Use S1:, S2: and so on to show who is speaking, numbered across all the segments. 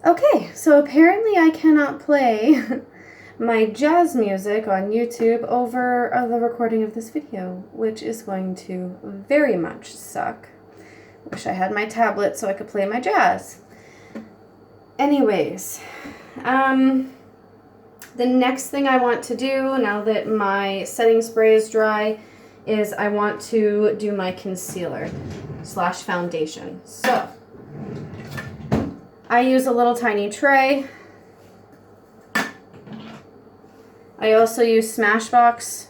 S1: Okay, so apparently I cannot play my jazz music on YouTube over the recording of this video, which is going to very much suck. Wish I had my tablet so I could play my jazz. Anyways, the next thing I want to do, now that my setting spray is dry, is I want to do my concealer / foundation. So, I use a little tiny tray. I also use Smashbox.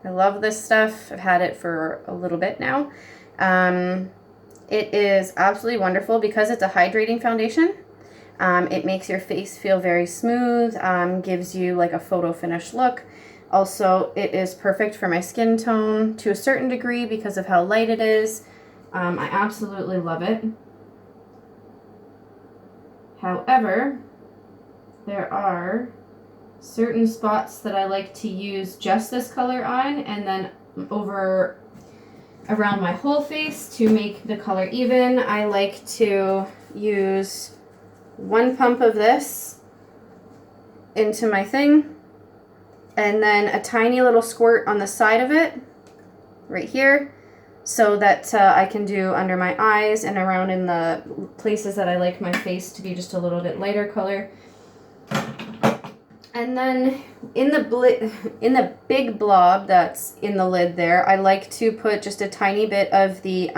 S1: I love this stuff. I've had it for a little bit now. It is absolutely wonderful because it's a hydrating foundation. It makes your face feel very smooth, gives you like a photo finish look. Also, it is perfect for my skin tone to a certain degree because of how light it is. I absolutely love it. However, there are certain spots that I like to use just this color on, and then over around my whole face to make the color even, I like to use one pump of this into my thing, and then a tiny little squirt on the side of it, right here, so that I can do under my eyes and around in the places that I like my face to be just a little bit lighter color. And then in the big blob that's in the lid there, I like to put just a tiny bit of the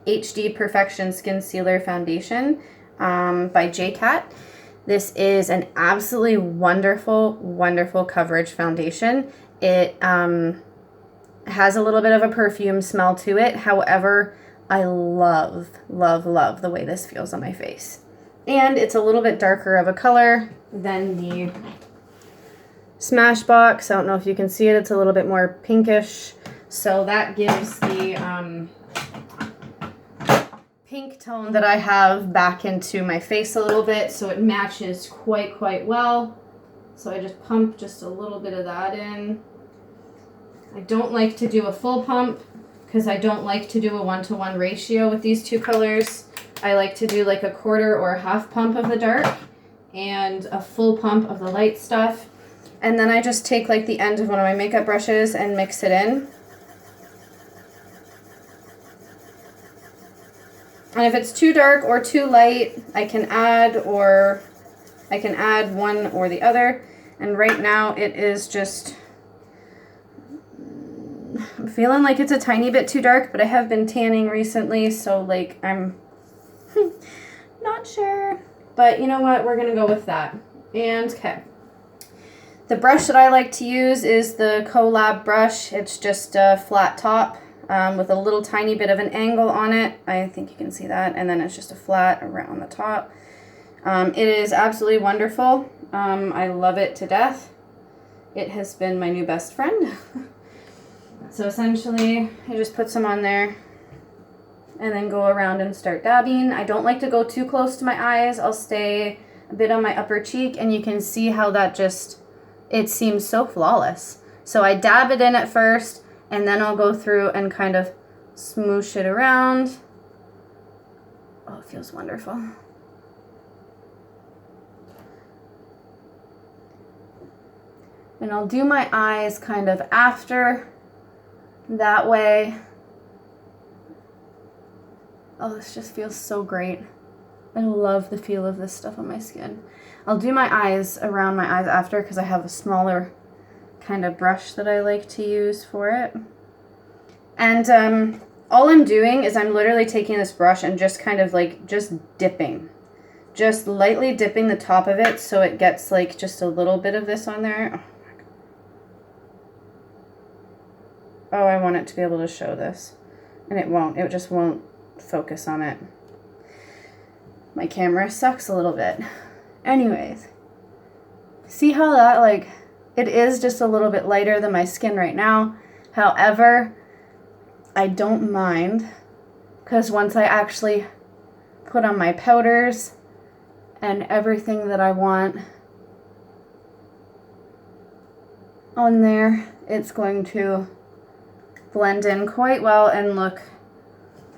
S1: HD Perfection Skin Sealer Foundation by JCat. This is an absolutely wonderful, wonderful coverage foundation. It has a little bit of a perfume smell to it. However, I love, love, love the way this feels on my face. And it's a little bit darker of a color than the Smashbox. I don't know if you can see it. It's a little bit more pinkish. So that gives the pink tone that I have back into my face a little bit. So it matches quite well. So I just pump just a little bit of that in. I don't like to do a full pump because I don't like to do a 1-to-1 ratio with these two colors. I like to do like a quarter or a half pump of the dark and a full pump of the light stuff. And then I just take like the end of one of my makeup brushes and mix it in. And if it's too dark or too light, I can add one or the other. And right now it is just, I'm feeling like it's a tiny bit too dark, but I have been tanning recently, so like I'm not sure. But you know what? We're gonna go with that. And okay. The brush that I like to use is the Collab brush. It's just a flat top with a little tiny bit of an angle on it. I think you can see that. And then it's just a flat around the top. It is absolutely wonderful. I love it to death. It has been my new best friend. So essentially, I just put some on there and then go around and start dabbing. I don't like to go too close to my eyes. I'll stay a bit on my upper cheek, and you can see how that just, it seems so flawless. So I dab it in at first, and then I'll go through and kind of smoosh it around. Oh, it feels wonderful. And I'll do my eyes kind of after. That way. Oh, this just feels so great. I love the feel of this stuff on my skin. I'll do my eyes around my eyes after because I have a smaller kind of brush that I like to use for it. And all I'm doing is I'm literally taking this brush and just kind of like just dipping. Just lightly dipping the top of it so it gets like just a little bit of this on there. Oh, I want it to be able to show this. And it won't. It just won't focus on it. My camera sucks a little bit. Anyways. See how that, like, it is just a little bit lighter than my skin right now. However, I don't mind. Because once I actually put on my powders and everything that I want on there, it's going to blend in quite well and look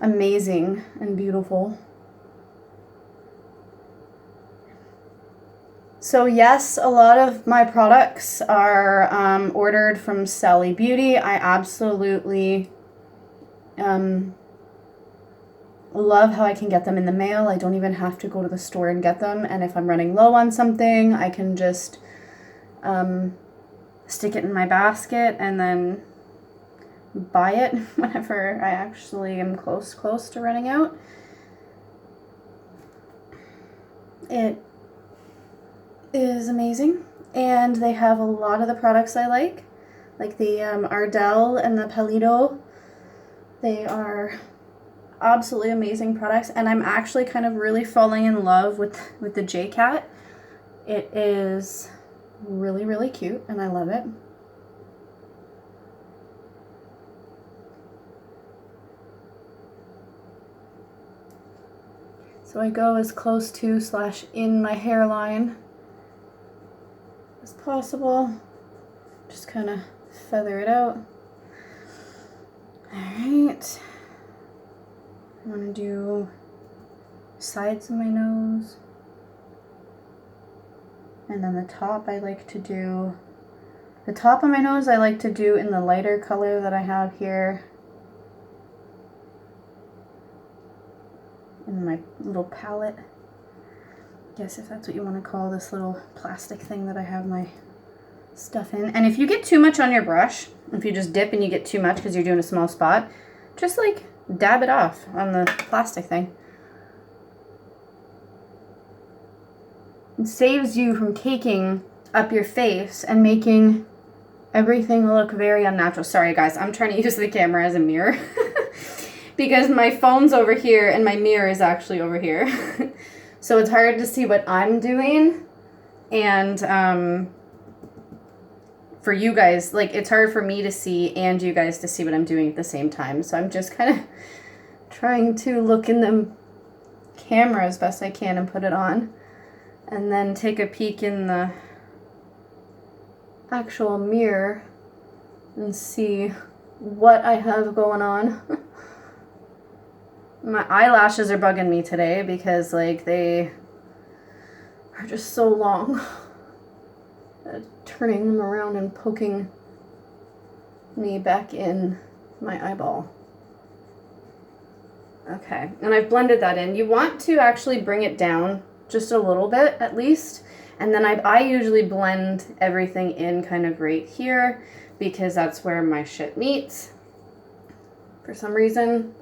S1: amazing and beautiful. So yes, a lot of my products are ordered from Sally Beauty. I absolutely love how I can get them in the mail. I don't even have to go to the store and get them. And if I'm running low on something, I can just stick it in my basket and then buy it whenever I actually am close to running out. It is amazing, and they have a lot of the products I like the Ardell and the Palido. They are absolutely amazing products, and I'm actually kind of really falling in love with the J-Cat. It is really, really cute, and I love it. So I go as close to / in my hairline as possible. Just kind of feather it out. All right. I'm gonna do sides of my nose. And then the top I like to do, the top of my nose I like to do in the lighter color that I have here. In my little palette. Guess if that's what you want to call this little plastic thing that I have my stuff in. And if you get too much on your brush, if you just dip and you get too much because you're doing a small spot, just like dab it off on the plastic thing. It saves you from caking up your face and making everything look very unnatural. Sorry guys, I'm trying to use the camera as a mirror because my phone's over here and my mirror is actually over here. So it's hard to see what I'm doing, and for you guys, like it's hard for me to see and you guys to see what I'm doing at the same time. So I'm just kind of trying to look in the camera as best I can and put it on, and then take a peek in the actual mirror and see what I have going on. My eyelashes are bugging me today because like they are just so long. Turning them around and poking me back in my eyeball. Okay, and I've blended that in. You want to actually bring it down just a little bit at least, and then I usually blend everything in kind of right here because that's where my shit meets for some reason.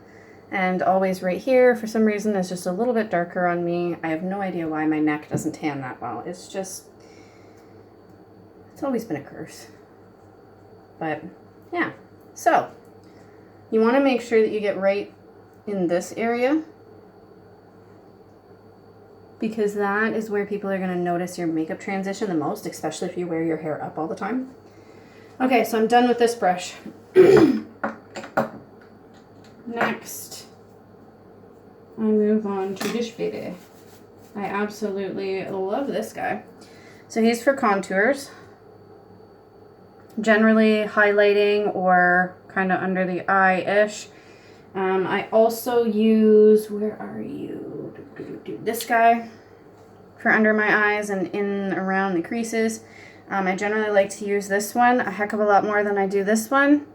S1: And always right here, for some reason, is just a little bit darker on me. I have no idea why my neck doesn't tan that well. It's just, it's always been a curse. But, yeah. So, you want to make sure that you get right in this area, because that is where people are going to notice your makeup transition the most, especially if you wear your hair up all the time. Okay, so I'm done with this brush. Next, I move on to Dish Baby. I absolutely love this guy. So he's for contours, generally highlighting or kind of under the eye-ish. I also use, where are you? This guy for under my eyes and in around the creases. I generally like to use this one a heck of a lot more than I do this one.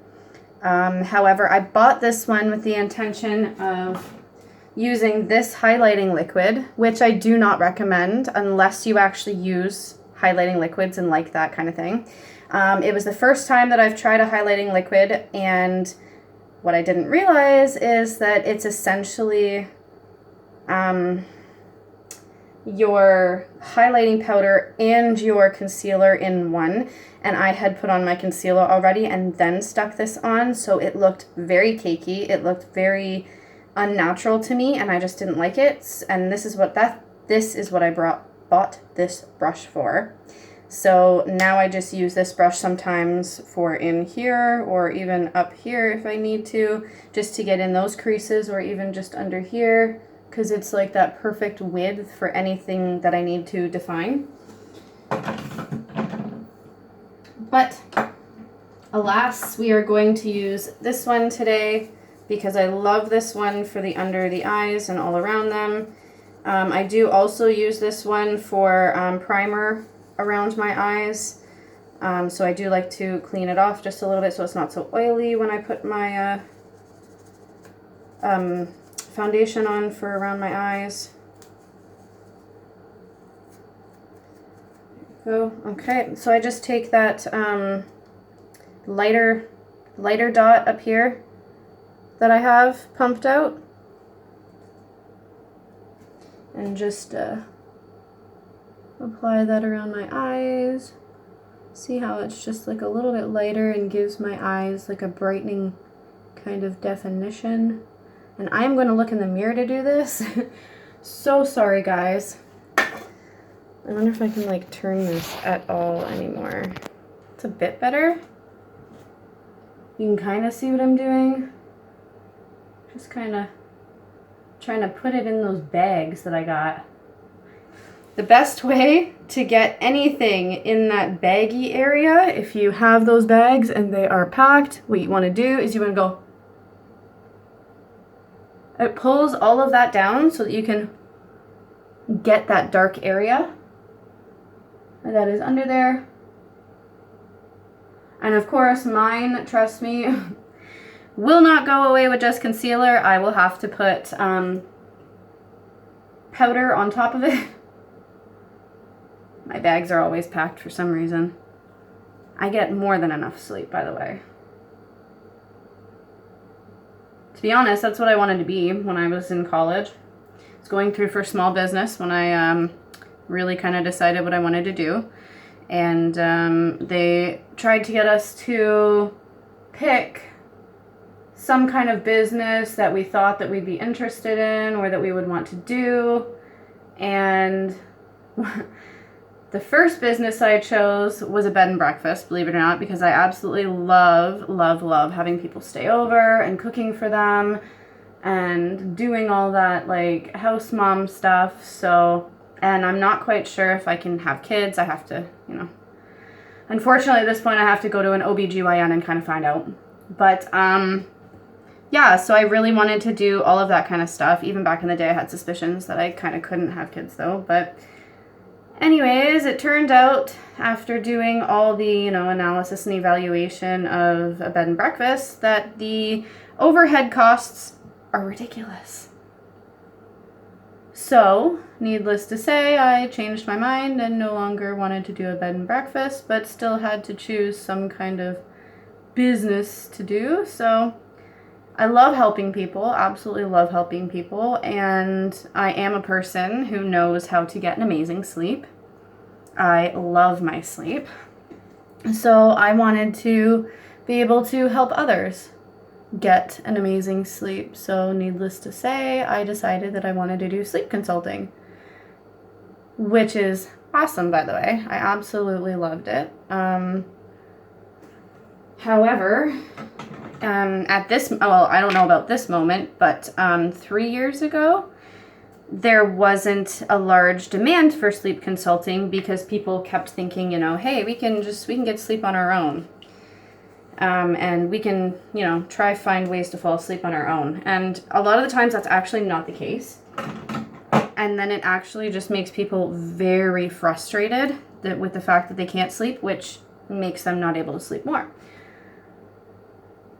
S1: However, I bought this one with the intention of using this highlighting liquid, which I do not recommend unless you actually use highlighting liquids and like that kind of thing. It was the first time that I've tried a highlighting liquid, and what I didn't realize is that it's essentially your highlighting powder and your concealer in one. And I had put on my concealer already and then stuck this on, so it looked very cakey. It looked very unnatural to me, and I just didn't like it. And this is what I bought this brush for. So now I just use this brush sometimes for in here or even up here if I need to, just to get in those creases, or even just under here, because it's like that perfect width for anything that I need to define. But alas, we are going to use this one today because I love this one for the under the eyes and all around them. I do also use this one for primer around my eyes. So I do like to clean it off just a little bit so it's not so oily when I put my foundation on for around my eyes. There you go. Okay, so I just take that lighter dot up here that I have pumped out and just apply that around my eyes. See how it's just like a little bit lighter and gives my eyes like a brightening kind of definition. And I'm going to look in the mirror to do this. So sorry, guys. I wonder if I can like turn this at all anymore. It's a bit better. You can kind of see what I'm doing. Just kind of trying to put it in those bags that I got. The best way to get anything in that baggy area, if you have those bags and they are packed, what you want to do is you want to go. It pulls all of that down so that you can get that dark area that is under there. And of course, mine, trust me, will not go away with just concealer. I will have to put powder on top of it. My bags are always packed for some reason. I get more than enough sleep, by the way. To be honest, that's what I wanted to be when I was in college. I was going through for small business when I really kind of decided what I wanted to do. And they tried to get us to pick some kind of business that we thought that we'd be interested in or that we would want to do. And the first business I chose was a bed and breakfast, believe it or not, because I absolutely love having people stay over and cooking for them and doing all that like house mom stuff. So, and I'm not quite sure if I can have kids. I have to, unfortunately at this point I have to go to an OBGYN and kind of find out. But yeah, so I really wanted to do all of that kind of stuff. Even back in the day I had suspicions that I kind of couldn't have kids though, but anyways, it turned out after doing all the, analysis and evaluation of a bed and breakfast that the overhead costs are ridiculous. So, needless to say, I changed my mind and no longer wanted to do a bed and breakfast, but still had to choose some kind of business to do. So, I love helping people, absolutely love helping people, and I am a person who knows how to get an amazing sleep. I love my sleep. So I wanted to be able to help others get an amazing sleep. So needless to say, I decided that I wanted to do sleep consulting, which is awesome, by the way. I absolutely loved it. However, at this, well, I don't know about this moment, but 3 years ago, there wasn't a large demand for sleep consulting because people kept thinking, hey, we can get sleep on our own. And we can, try find ways to fall asleep on our own. And a lot of the times that's actually not the case. And then it actually just makes people very frustrated with the fact that they can't sleep, which makes them not able to sleep more.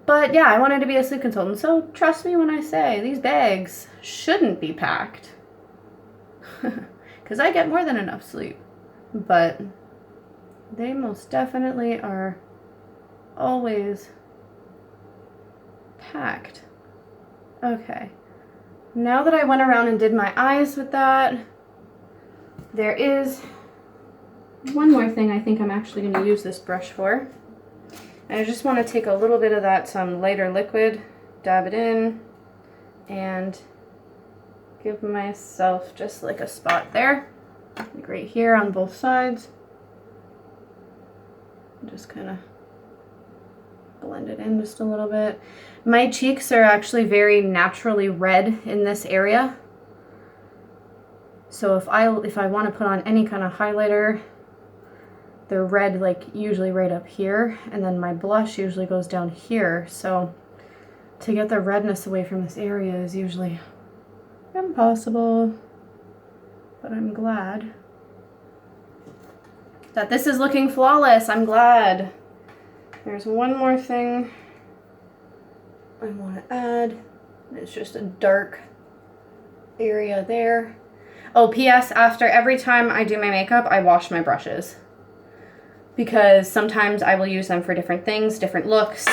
S1: But yeah, I wanted to be a sleep consultant, so trust me when I say these bags shouldn't be packed. Because I get more than enough sleep. But they most definitely are always packed. Okay. Now that I went around and did my eyes with that, there is one more thing I think I'm actually going to use this brush for. I just want to take a little bit of that lighter liquid, dab it in, and give myself just like a spot there, like right here on both sides. Just kind of blend it in just a little bit. My cheeks are actually very naturally red in this area. So if I want to put on any kind of highlighter, they're red like usually right up here, and then my blush usually goes down here. So to get the redness away from this area is usually impossible. but I'm glad that this is looking flawless. I'm glad. There's one more thing I want to add. It's just a dark area there. Oh, P.S. After every time I do my makeup, I wash my brushes. Because sometimes I will use them for different things, different looks.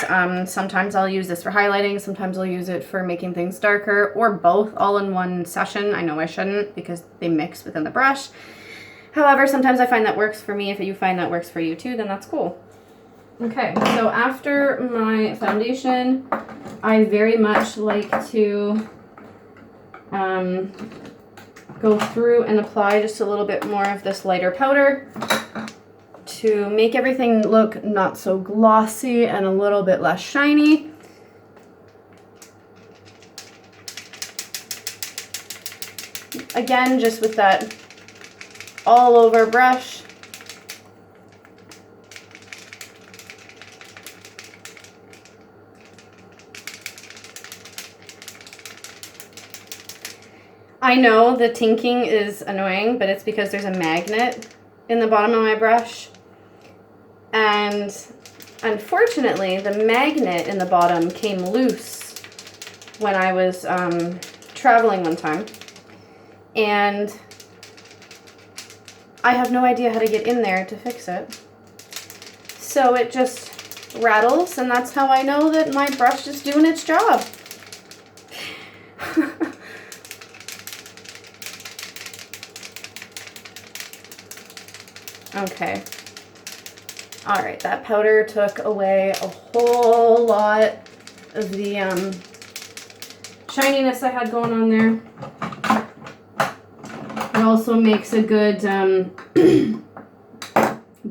S1: Sometimes I'll use this for highlighting. Sometimes I'll use it for making things darker, or both all in one session. I know I shouldn't because they mix within the brush. However, sometimes I find that works for me. If you find that works for you too, then that's cool. Okay, so after my foundation, I very much like to go through and apply just a little bit more of this lighter powder to make everything look not so glossy and a little bit less shiny. Again, just with that all over brush. I know the tinking is annoying, but it's because there's a magnet in the bottom of my brush. And unfortunately, the magnet in the bottom came loose when I was traveling one time. And I have no idea how to get in there to fix it. So it just rattles, and that's how I know that my brush is doing its job. Okay. All right, that powder took away a whole lot of the shininess I had going on there. It also makes a good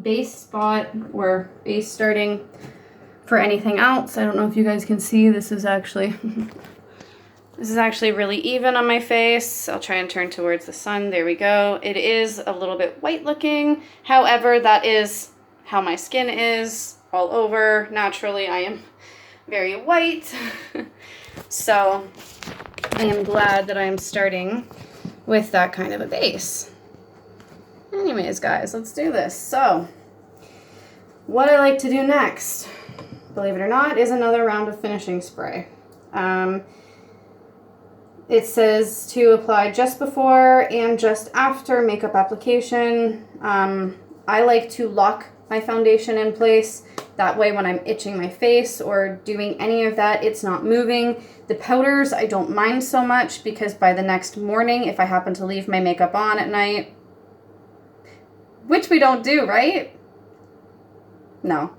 S1: base spot or base starting for anything else. I don't know if you guys can see, this is actually really even on my face. I'll try and turn towards the sun. There we go. It is a little bit white looking. However, that is how my skin is all over. Naturally, I am very white. So I am glad that I am starting with that kind of a base. Anyways, guys, let's do this. So what I like to do next, believe it or not, is another round of finishing spray. It says to apply just before and just after makeup application. I like to lock my foundation in place. That way when I'm itching my face or doing any of that, it's not moving. The powders, I don't mind so much because by the next morning, if I happen to leave my makeup on at night, which we don't do, right? No.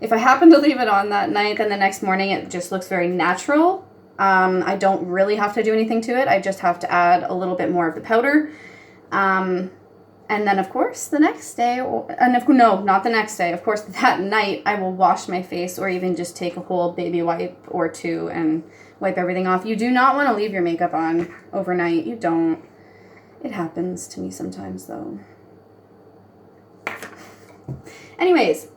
S1: If I happen to leave it on that night, then the next morning it just looks very natural. I don't really have to do anything to it. I just have to add a little bit more of the powder. And then, of course, the next day, no, not the next day. Of course, that night I will wash my face or even just take a whole baby wipe or two and wipe everything off. You do not want to leave your makeup on overnight. You don't. It happens to me sometimes, though. Anyways,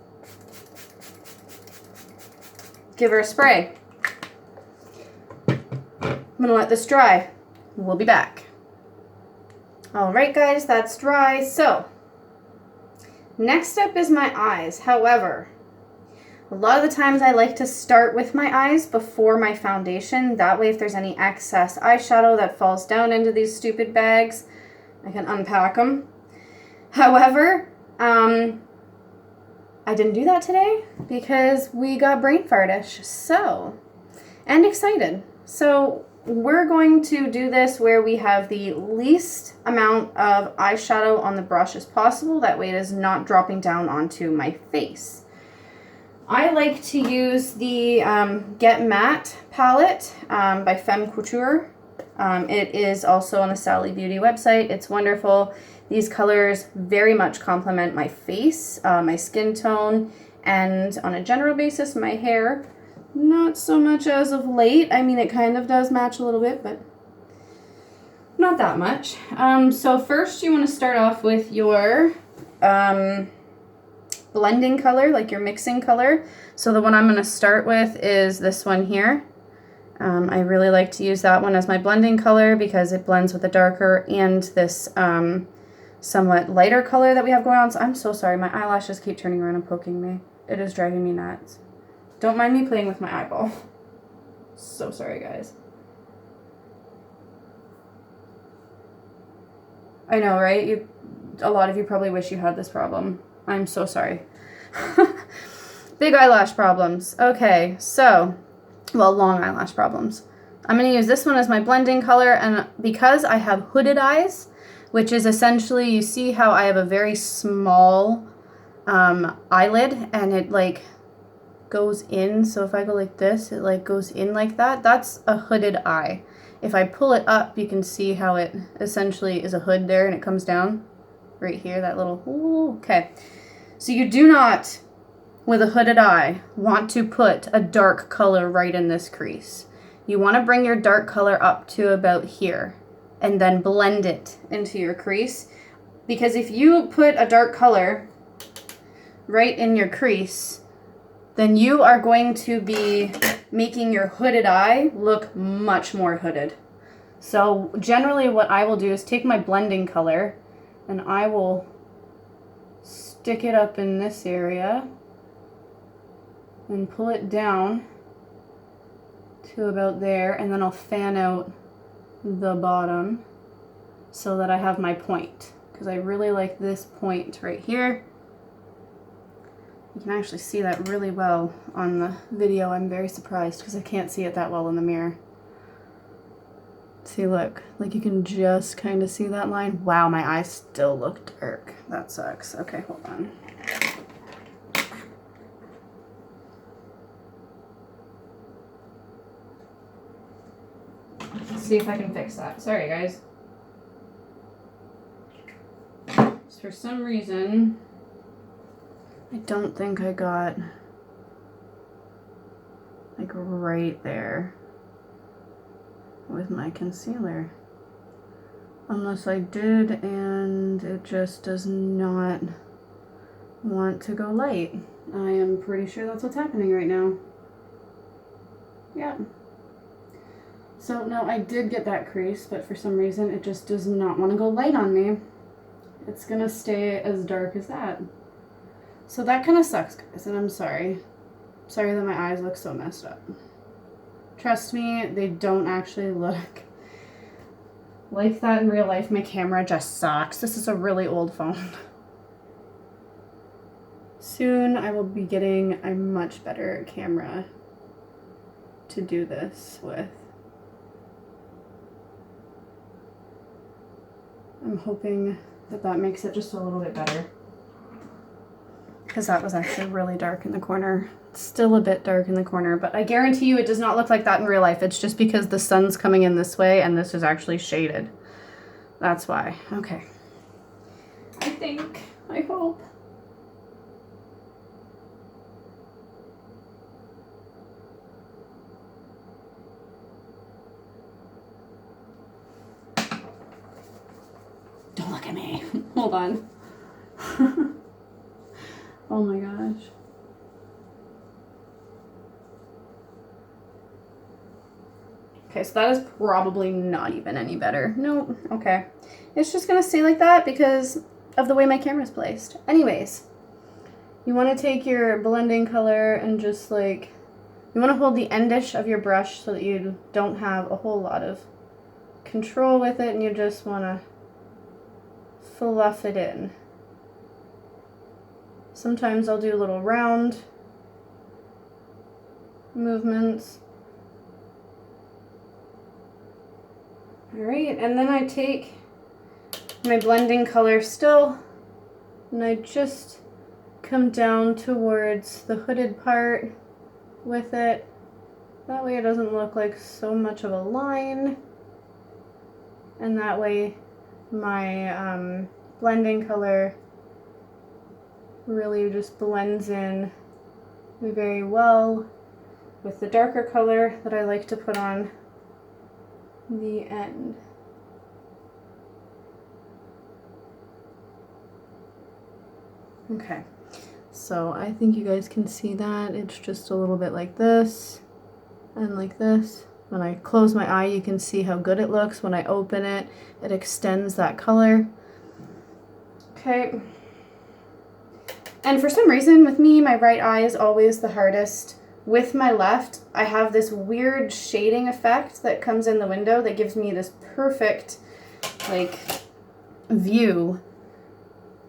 S1: give her a spray. I'm gonna let this dry. We'll be back. All right, guys, that's dry. So next up is my eyes. However, a lot of the times I like to start with my eyes before my foundation. That way, if there's any excess eyeshadow that falls down into these stupid bags, I can unpack them. However, I didn't do that today because we got brain fartish. And excited. So we're going to do this where we have the least amount of eyeshadow on the brush as possible. That way it is not dropping down onto my face. I like to use the Get Matte palette by Femme Couture. It is also on the Sally Beauty website. It's wonderful. These colors very much complement my face, my skin tone, and on a general basis, my hair. Not so much as of late. I mean, it kind of does match a little bit, but not that much. So first you want to start off with your blending color, like your mixing color. So the one I'm going to start with is this one here. I really like to use that one as my blending color because it blends with the darker and this somewhat lighter color that we have going on. So I'm so sorry. My eyelashes keep turning around and poking me. It is driving me nuts. Don't mind me playing with my eyeball. So sorry, guys. I know, right? A lot of you probably wish you had this problem. I'm so sorry. Big eyelash problems. Okay, so, well, long eyelash problems. I'm going to use this one as my blending color, and because I have hooded eyes, which is essentially, you see how I have a very small eyelid, and it like goes in. So if I go like this, it like goes in like that. That's a hooded eye. If I pull it up, you can see how it essentially is a hood there, and it comes down right here, that little, ooh, okay. So you do not, with a hooded eye, want to put a dark color right in this crease. You want to bring your dark color up to about here and then blend it into your crease. Because if you put a dark color right in your crease, then you are going to be making your hooded eye look much more hooded. So generally what I will do is take my blending color and I will stick it up in this area and pull it down to about there, and then I'll fan out the bottom so that I have my point, because I really like this point right here. You can actually see that really well on the video. I'm very surprised because I can't see it that well in the mirror. See, look, like you can just kind of see that line. Wow, my eyes still look dark. That sucks. Okay, hold on. Let's see if I can fix that. Sorry, guys. Just for some reason, I don't think I got like right there with my concealer. Unless I did and it just does not want to go light. I am pretty sure that's what's happening right now. Yeah. So no, I did get that crease, but for some reason it just does not want to go light on me. It's gonna stay as dark as that. So that kind of sucks, guys, and I'm sorry. Sorry that my eyes look so messed up. Trust me, they don't actually look like that in real life. My camera just sucks. This is a really old phone. Soon I will be getting a much better camera to do this with. I'm hoping that that makes it just a little bit better, because that was actually really dark in the corner. It's still a bit dark in the corner, but I guarantee you it does not look like that in real life. It's just because the sun's coming in this way and this is actually shaded. That's why. Okay. I hope. Don't look at me. Hold on. Oh my gosh. Okay, so that is probably not even any better. Nope. Okay. It's just gonna stay like that because of the way my camera's placed. Anyways, you want to take your blending color and just like, you want to hold the endish of your brush so that you don't have a whole lot of control with it, and you just want to fluff it in. Sometimes I'll do little round movements. Alright, and then I take my blending color still, and I just come down towards the hooded part with it. That way it doesn't look like so much of a line, and that way my blending color really just blends in very well with the darker color that I like to put on the end. Okay, so I think you guys can see that. It's just a little bit like this and like this. When I close my eye, you can see how good it looks. When I open it, it extends that color. Okay. And for some reason with me, my right eye is always the hardest. With my left, I have this weird shading effect that comes in the window that gives me this perfect, like, view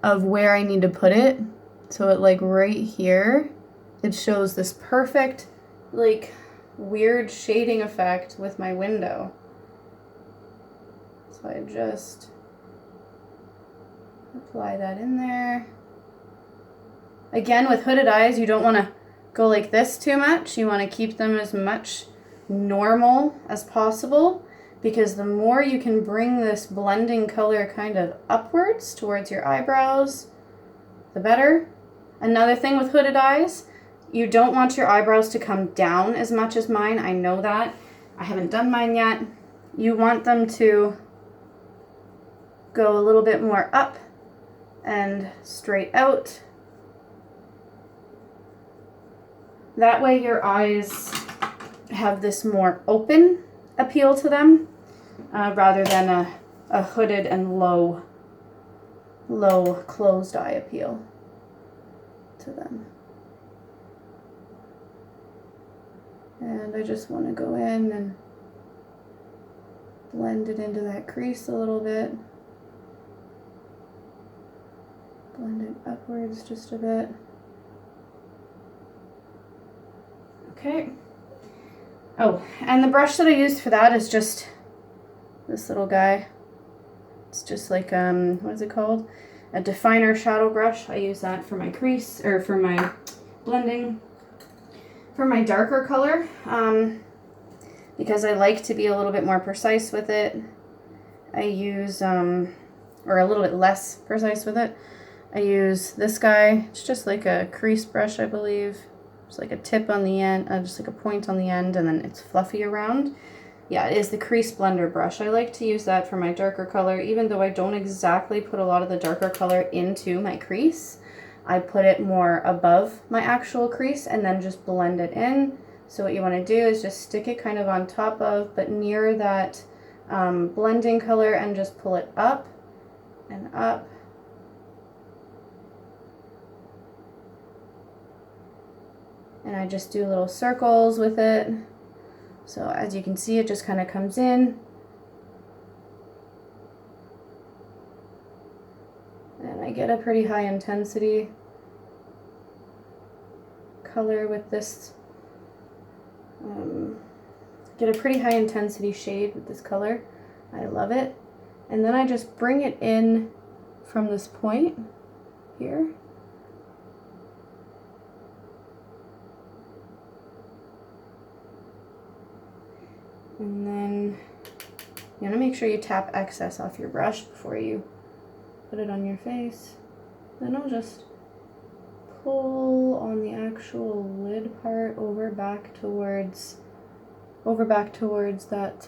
S1: of where I need to put it. So it, like, right here, it shows this perfect, like, weird shading effect with my window. So I just apply that in there. Again, with hooded eyes, you don't want to go like this too much. You want to keep them as much normal as possible, because the more you can bring this blending color kind of upwards towards your eyebrows, the better. Another thing with hooded eyes, you don't want your eyebrows to come down as much as mine. I know that. I haven't done mine yet. You want them to go a little bit more up and straight out. That way your eyes have this more open appeal to them, rather than a hooded and low closed eye appeal to them. And I just want to go in and blend it into that crease a little bit. Blend it upwards just a bit. Okay. Oh, and the brush that I used for that is just this little guy. It's just like, what is it called? A definer shadow brush. I use that for my crease, or for my blending. For my darker color, because I like to be a little bit more precise with it, I use, or a little bit less precise with it, I use this guy. It's just like a crease brush, I believe. It's like a tip on the end, just like a point on the end, and then it's fluffy around. Yeah, it is the crease blender brush. I like to use that for my darker color, even though I don't exactly put a lot of the darker color into my crease. I put it more above my actual crease and then just blend it in. So what you want to do is just stick it kind of on top of, but near that blending color, and just pull it up and up. And I just do little circles with it. So as you can see, it just kind of comes in. And I get a pretty high intensity color with this. Get a pretty high intensity shade with this color. I love it. And then I just bring it in from this point here. And then you want to make sure you tap excess off your brush before you put it on your face. Then I'll just pull on the actual lid part over back towards that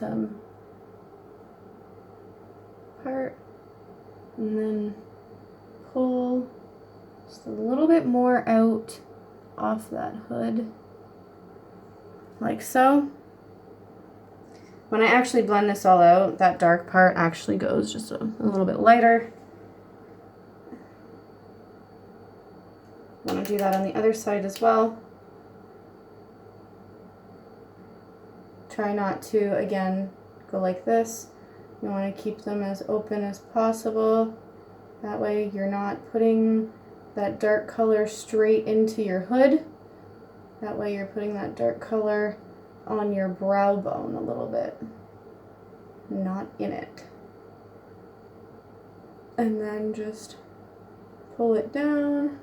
S1: part, and then pull just a little bit more out off that hood, like so. When I actually blend this all out, that dark part actually goes just a little bit lighter. Want to do that on the other side as well. Try not to, again, go like this. You want to keep them as open as possible. That way you're not putting that dark color straight into your hood. That way you're putting that dark color on your brow bone a little bit, not in it. And then just pull it down.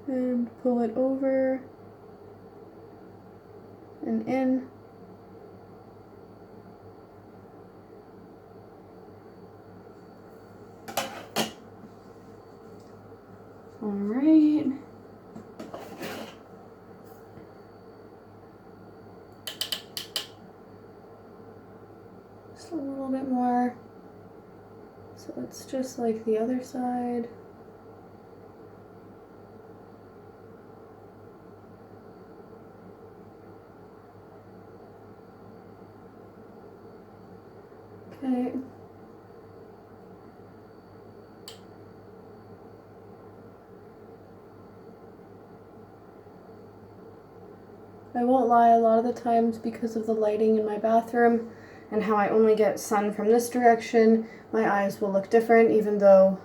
S1: And pull it over and in. All right. Just a little bit more. So it's just like the other side. Okay. I won't lie, a lot of the times because of the lighting in my bathroom and how I only get sun from this direction, my eyes will look different even though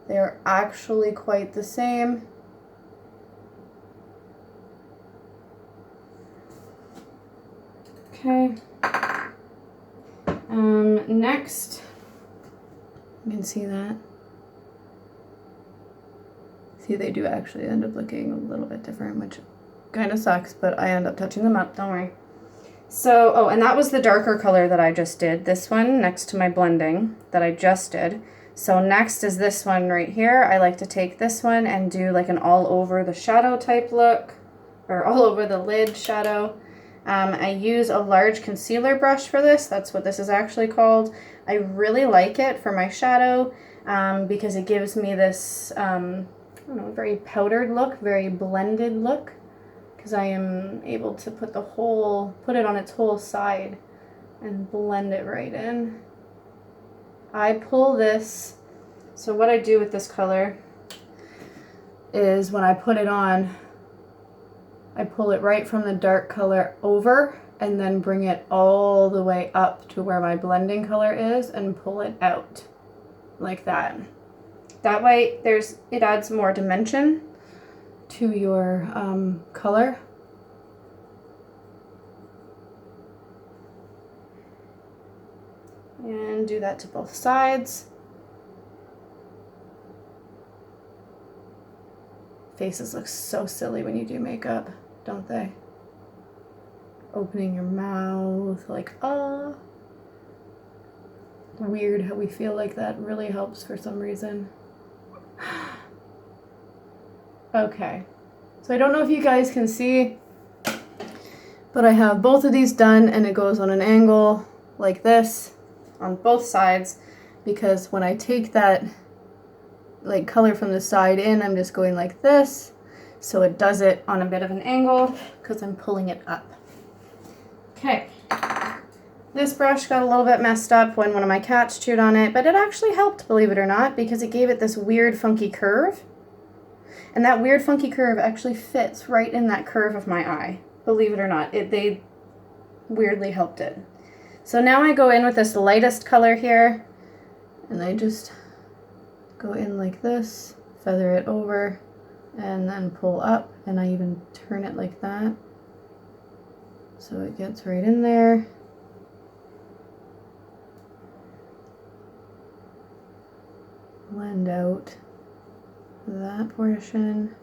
S1: they are actually quite the same. Okay. Next, you can see that. See, they do actually end up looking a little bit different, which kind of sucks, but I end up touching them up, don't worry. So, oh, and that was the darker color that I just did. This one next to my blending that I just did. So next is this one right here. I like to take this one and do like an all over the shadow type look, or all over the lid shadow. I use a large concealer brush for this. That's what this is actually called. I really like it for my shadow because it gives me this, I don't know, very powdered look, very blended look. Because I am able to put it on its whole side and blend it right in. I pull this, so what I do with this color is when I put it on, I pull it right from the dark color over and then bring it all the way up to where my blending color is and pull it out like that. That way it adds more dimension to your color. And do that to both sides. Faces look so silly when you do makeup, don't they? Opening your mouth like, ah. Weird how we feel like that really helps for some reason. Okay, so I don't know if you guys can see, but I have both of these done and it goes on an angle like this on both sides, because when I take that like color from the side in, I'm just going like this, so it does it on a bit of an angle because I'm pulling it up. Okay, this brush got a little bit messed up when one of my cats chewed on it, but it actually helped, believe it or not, because it gave it this weird funky curve. And that weird funky curve actually fits right in that curve of my eye. Believe it or not, they weirdly helped it. So now I go in with this lightest color here, and I just go in like this, feather it over, and then pull up, and I even turn it like that. So it gets right in there. Blend out that portion.